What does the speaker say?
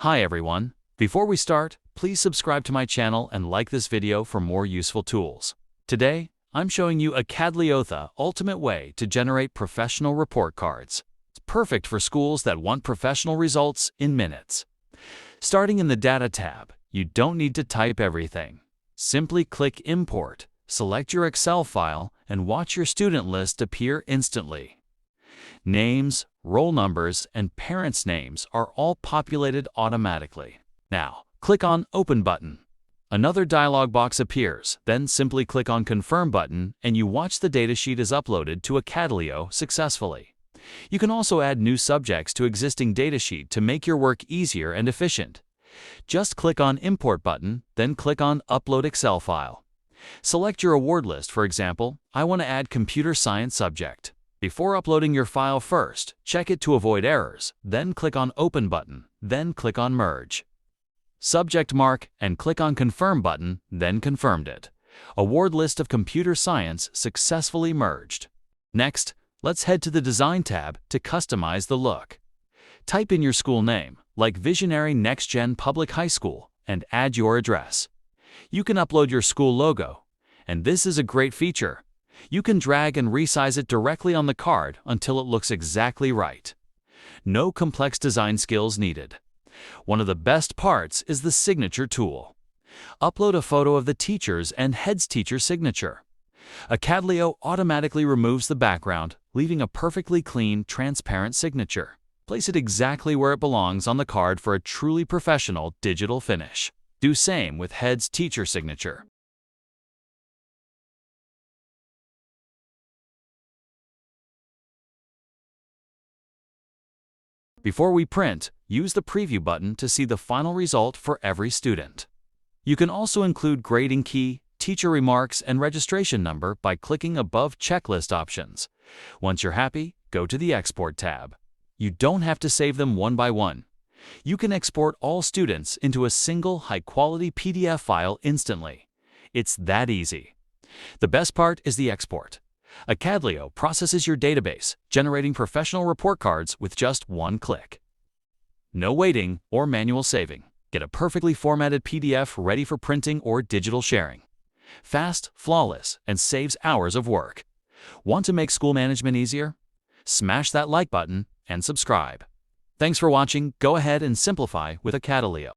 Hi everyone. Before we start, please subscribe to my channel and like this video for more useful tools. Today, I'm showing you Acadlio, the ultimate way to generate professional report cards. It's perfect for schools that want professional results in minutes. Starting in the Data tab, you don't need to type everything. Simply click Import, select your Excel file, and watch your student list appear instantly. Names, roll numbers, and parents' names are all populated automatically. Now, click on Open button. Another dialog box appears, then simply click on Confirm button and you watch the datasheet is uploaded to Acadlio successfully. You can also add new subjects to existing datasheet to make your work easier and efficient. Just click on Import button, then click on Upload Excel file. Select your award list. For example, I want to add computer science subject. Before uploading your file first, check it to avoid errors, then click on Open button, then click on Merge. Subject mark and click on Confirm button, then confirmed it. Award list of computer science successfully merged. Next, let's head to the Design tab to customize the look. Type in your school name, like Visionary Next Gen Public High School, and add your address. You can upload your school logo, and this is a great feature. You can drag and resize it directly on the card until it looks exactly right. No complex design skills needed. One of the best parts is the signature tool. Upload a photo of the teacher's and head's teacher signature. Acadlio automatically removes the background, leaving a perfectly clean, transparent signature. Place it exactly where it belongs on the card for a truly professional digital finish. Do same with head's teacher signature. Before we print, use the Preview button to see the final result for every student. You can also include grading key, teacher remarks, and registration number by clicking above checklist options. Once you're happy, go to the Export tab. You don't have to save them one by one. You can export all students into a single high-quality PDF file instantly. It's that easy. The best part is the export. Acadlio processes your database, generating professional report cards with just one click. No waiting or manual saving. Get a perfectly formatted PDF ready for printing or digital sharing. Fast, flawless, and saves hours of work. Want to make school management easier? Smash that like button and subscribe. Thanks for watching. Go ahead and simplify with Acadlio.